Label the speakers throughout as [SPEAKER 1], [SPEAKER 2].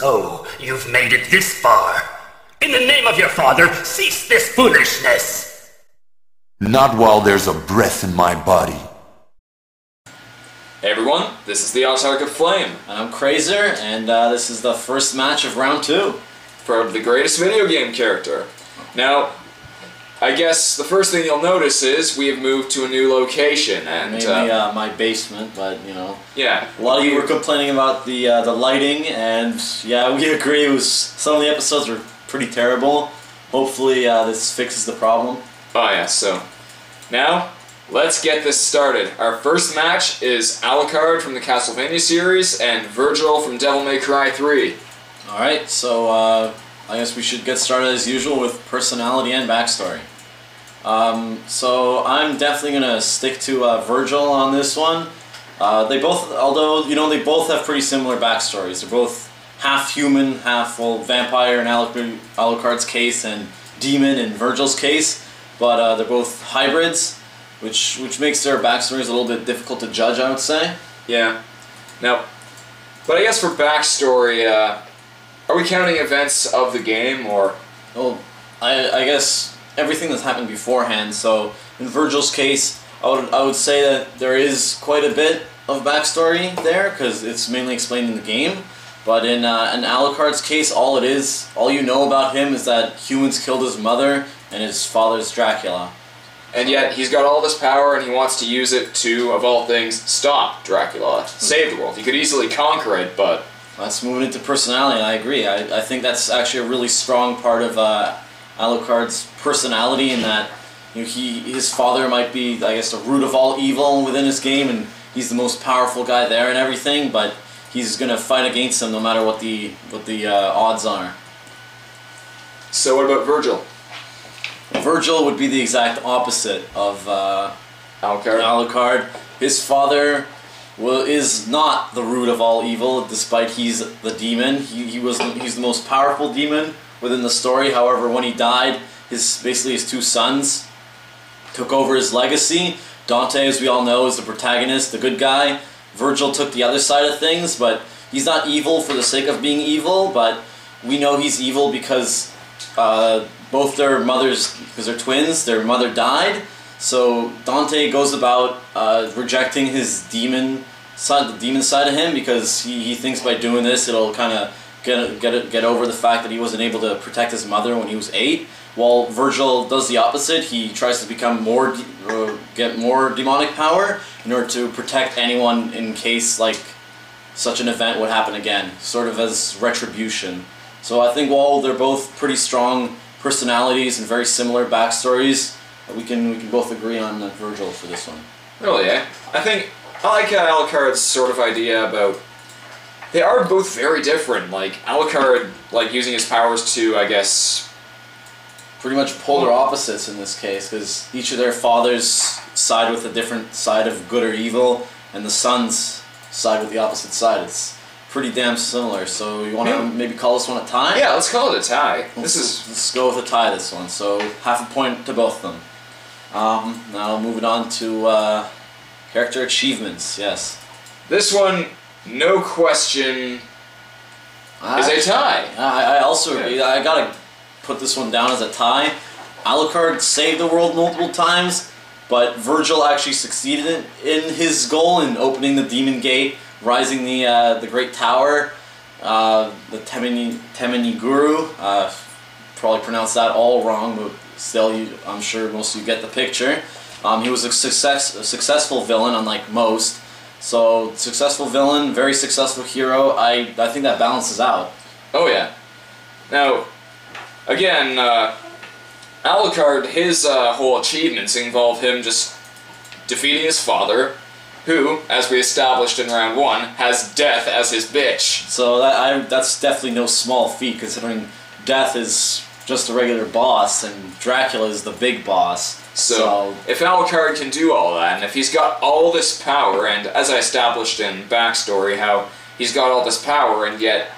[SPEAKER 1] So, you've made it this far. In the name of your father, cease this foolishness!
[SPEAKER 2] Not while there's a breath in my body.
[SPEAKER 3] Hey everyone, this is the Autark of Flame.
[SPEAKER 4] And I'm Krazer, and this is the first match of round 2.
[SPEAKER 3] For the greatest video game character. Now, I guess the first thing you'll notice is we have moved to a new location, and
[SPEAKER 4] maybe my basement, but you know.
[SPEAKER 3] Yeah.
[SPEAKER 4] A lot of you were complaining about the lighting, and yeah, we agree. Some of the episodes were pretty terrible. Hopefully, this fixes the problem.
[SPEAKER 3] Oh yeah. So now let's get this started. Our first match is Alucard from the Castlevania series and Vergil from Devil May Cry 3.
[SPEAKER 4] All right. So I guess we should get started as usual with personality and backstory. So I'm definitely gonna stick to Vergil on this one. They both, although you know, they both have pretty similar backstories. They're both half human, half vampire in Alucard's case, and demon in Vergil's case. But they're both hybrids, which makes their backstories a little bit difficult to judge, I would say.
[SPEAKER 3] Yeah. Now, but I guess for backstory, are we counting events of the game, or?
[SPEAKER 4] Well, I guess everything that's happened beforehand. So in Vergil's case, I would say that there is quite a bit of backstory there because it's mainly explained in the game. But in Alucard's case, all you know about him is that humans killed his mother and his father's Dracula.
[SPEAKER 3] And yet he's got all this power and he wants to use it to, of all things, stop Dracula, save the world. He could easily conquer it, but...
[SPEAKER 4] Let's move into personality, and I agree. I think that's actually a really strong part of Alucard's personality, in that his father might be, I guess, the root of all evil within his game, and he's the most powerful guy there and everything, but he's going to fight against him no matter what the odds are.
[SPEAKER 3] So what about Vergil?
[SPEAKER 4] Vergil would be the exact opposite of Alucard. His father is not the root of all evil, despite he's the demon. He's the most powerful demon within the story. However, when he died, basically his two sons took over his legacy. Dante, as we all know, is the protagonist, the good guy. Vergil took the other side of things, but he's not evil for the sake of being evil, but we know he's evil because both their mothers, because they're twins, their mother died. So Dante goes about rejecting his the demon side of him, because he thinks by doing this it'll kind of get over the fact that he wasn't able to protect his mother when he was 8. While Vergil does the opposite. He tries to become get more demonic power in order to protect anyone in case like such an event would happen again, sort of as retribution. So I think while they're both pretty strong personalities and very similar backstories, we can both agree on Vergil for this one.
[SPEAKER 3] Oh yeah, I like Alucard's sort of idea about. They are both very different. Like Alucard, like using his powers to, I guess,
[SPEAKER 4] pretty much polar opposites in this case, because each of their fathers side with a different side of good or evil, and the sons side with the opposite side. It's pretty damn similar. So you want to maybe call this one a tie?
[SPEAKER 3] Yeah, let's call it a tie.
[SPEAKER 4] Let's go with a tie this one. So half a point to both of them. Now moving on to character achievements. Yes.
[SPEAKER 3] This one, no question, is a tie.
[SPEAKER 4] I also agree. I gotta put this one down as a tie. Alucard saved the world multiple times, but Vergil actually succeeded in his goal in opening the Demon Gate, rising the Great Tower, the Temeni Guru. Probably pronounced that all wrong, but still, I'm sure most of you get the picture. He was a successful villain, unlike most. So, successful villain, very successful hero. I think that balances out.
[SPEAKER 3] Oh yeah. Now, again, Alucard, his whole achievements involve him just defeating his father, who, as we established in round 1, has Death as his bitch.
[SPEAKER 4] So that's definitely no small feat, considering Death is just a regular boss and Dracula is the big boss.
[SPEAKER 3] So if Alucard can do all that, and if he's got all this power, and as I established in backstory, how he's got all this power and yet,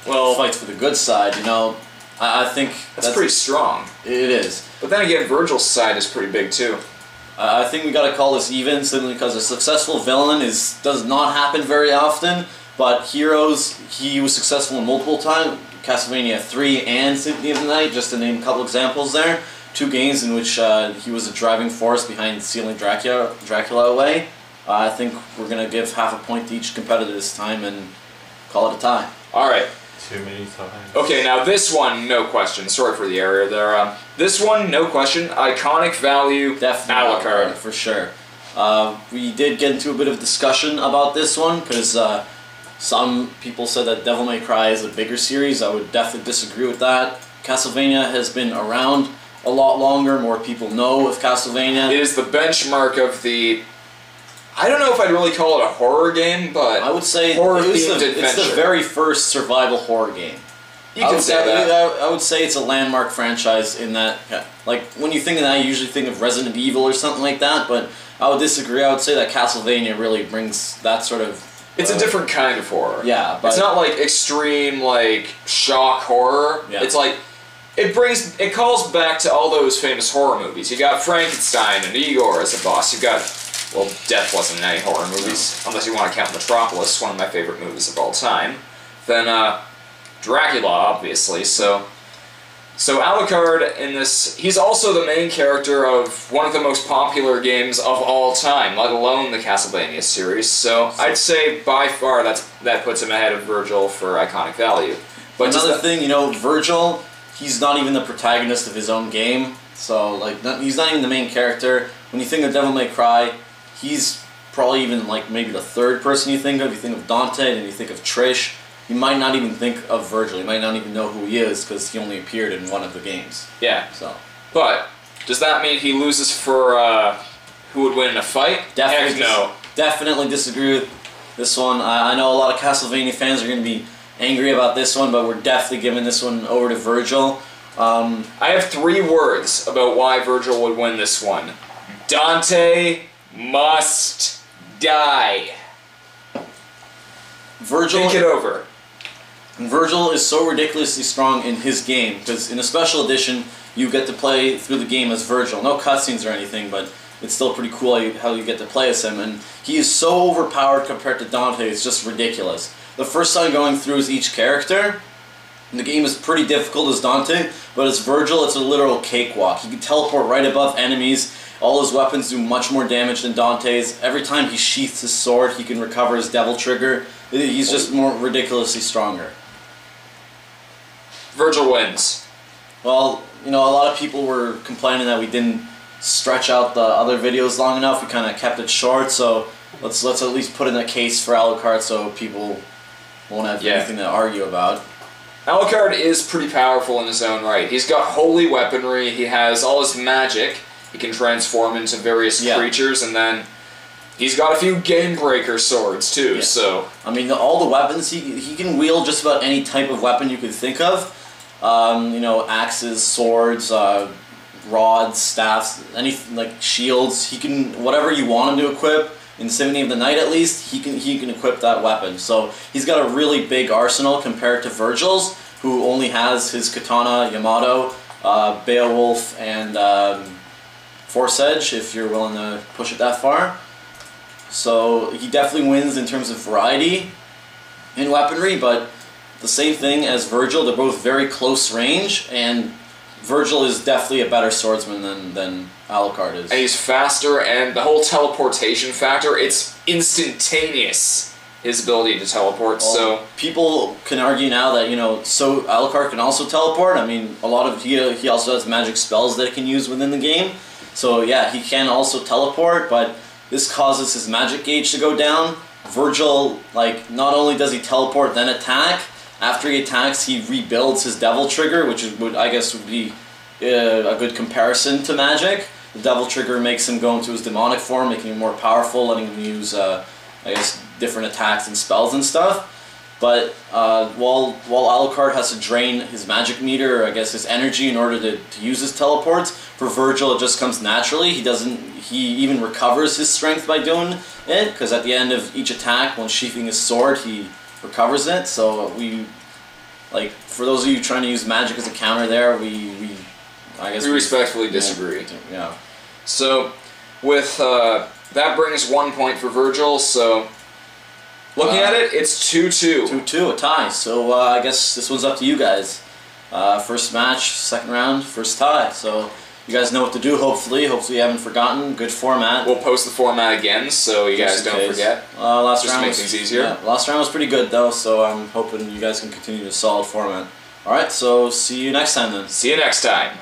[SPEAKER 3] well,
[SPEAKER 4] fights for the good side, you know, I think
[SPEAKER 3] that's pretty strong.
[SPEAKER 4] It is.
[SPEAKER 3] But then again, Vergil's side is pretty big too.
[SPEAKER 4] I think we gotta call this even, simply because a successful villain does not happen very often, But Heroes, he was successful in multiple times. Castlevania 3 and Symphony of the Night, just to name a couple examples there. 2 games in which he was a driving force behind sealing Dracula away. I think we're going to give half a point to each competitor this time and call it a tie.
[SPEAKER 3] Alright.
[SPEAKER 5] Too many times.
[SPEAKER 3] Okay, now this one, no question. Sorry for the error there. This one, no question. Iconic value,
[SPEAKER 4] Definitely
[SPEAKER 3] Alucard.
[SPEAKER 4] for sure. We did get into a bit of discussion about this one because some people said that Devil May Cry is a bigger series. I would definitely disagree with that. Castlevania has been around a lot longer. More people know of Castlevania.
[SPEAKER 3] It is the benchmark of the... I don't know if I'd really call it a horror game, but
[SPEAKER 4] I would say it's the very first survival horror game.
[SPEAKER 3] You can say that.
[SPEAKER 4] I would say it's a landmark franchise in that, like, when you think of that, you usually think of Resident Evil or something like that, but I would disagree. I would say that Castlevania really brings that sort of...
[SPEAKER 3] It's a different kind of horror.
[SPEAKER 4] Yeah, but...
[SPEAKER 3] It's not like extreme, like, shock horror.
[SPEAKER 4] Yeah.
[SPEAKER 3] It's like... It calls back to all those famous horror movies. You got Frankenstein and Igor as a boss. You got... Well, Death wasn't in any horror movies, unless you want to count Metropolis, one of my favorite movies of all time. Then, Dracula, obviously, so Alucard in this, he's also the main character of one of the most popular games of all time, let alone the Castlevania series, so I'd say by far that puts him ahead of Vergil for iconic value. But
[SPEAKER 4] another thing, you know, Vergil, he's not even the protagonist of his own game, so, like, he's not even the main character. When you think of Devil May Cry, he's probably even, like, maybe the third person you think of. You think of Dante, and you think of Trish. You might not even think of Vergil. You might not even know who he is because he only appeared in one of the games.
[SPEAKER 3] Yeah.
[SPEAKER 4] So.
[SPEAKER 3] But does that mean he loses for who would win in a fight?
[SPEAKER 4] Definitely.
[SPEAKER 3] Heck no.
[SPEAKER 4] Definitely disagree with this one. I know a lot of Castlevania fans are going to be angry about this one, but we're definitely giving this one over to Vergil.
[SPEAKER 3] I have 3 words about why Vergil would win this one. Dante must die.
[SPEAKER 4] Vergil,
[SPEAKER 3] think it over.
[SPEAKER 4] Vergil is so ridiculously strong in his game, because in a special edition, you get to play through the game as Vergil. No cutscenes or anything, but it's still pretty cool how you get to play as him, and he is so overpowered compared to Dante, it's just ridiculous. The first time going through as each character, the game is pretty difficult as Dante, but as Vergil, it's a literal cakewalk. He can teleport right above enemies. All his weapons do much more damage than Dante's. Every time he sheaths his sword, he can recover his devil trigger. He's just more ridiculously stronger.
[SPEAKER 3] Vergil wins.
[SPEAKER 4] Well, you know, a lot of people were complaining that we didn't stretch out the other videos long enough. We kind of kept it short, so let's at least put in a case for Alucard so people won't have anything to argue about.
[SPEAKER 3] Alucard is pretty powerful in his own right. He's got holy weaponry, he has all his magic, he can transform into various creatures, and then he's got a few game-breaker swords too, so...
[SPEAKER 4] I mean, all the weapons, he can wield just about any type of weapon you could think of. You know, axes, swords, rods, staffs, like shields. He can, whatever you want him to equip, in Symphony of the Night at least, he can equip that weapon. So he's got a really big arsenal compared to Vergil's, who only has his katana, Yamato, Beowulf, and Force Edge, if you're willing to push it that far. So he definitely wins in terms of variety in weaponry, but the same thing as Vergil, they're both very close range, and Vergil is definitely a better swordsman than Alucard is.
[SPEAKER 3] And he's faster, and the whole teleportation factor, it's instantaneous, his ability to teleport, so...
[SPEAKER 4] People can argue now that, you know, so Alucard can also teleport. I mean, a lot of, he also has magic spells that he can use within the game. So yeah, he can also teleport, but this causes his magic gauge to go down. Vergil, like, not only does he teleport then attack, after he attacks he rebuilds his devil trigger, which I guess would be a good comparison to magic. The devil trigger makes him go into his demonic form, making him more powerful, letting him use, I guess, different attacks and spells and stuff. But while Alucard has to drain his magic meter, or I guess his energy, in order to use his teleports, for Vergil it just comes naturally. He even recovers his strength by doing it, because at the end of each attack, when sheathing his sword, he recovers it. So like, for those of you trying to use magic as a counter there, we
[SPEAKER 3] respectfully disagree.
[SPEAKER 4] Yeah.
[SPEAKER 3] So, with that brings 1 point for Vergil. So, Looking at it, it's 2-2.
[SPEAKER 4] 2-2, a tie. So I guess this one's up to you guys. First match, second round, first tie. So you guys know what to do, hopefully. Hopefully you haven't forgotten. Good format.
[SPEAKER 3] We'll post the format again so you guys don't forget.
[SPEAKER 4] Last
[SPEAKER 3] Just
[SPEAKER 4] round
[SPEAKER 3] to make
[SPEAKER 4] was,
[SPEAKER 3] things easier.
[SPEAKER 4] Yeah, last round was pretty good though, so I'm hoping you guys can continue a solid format. Alright, so see you next time then.
[SPEAKER 3] See you next time.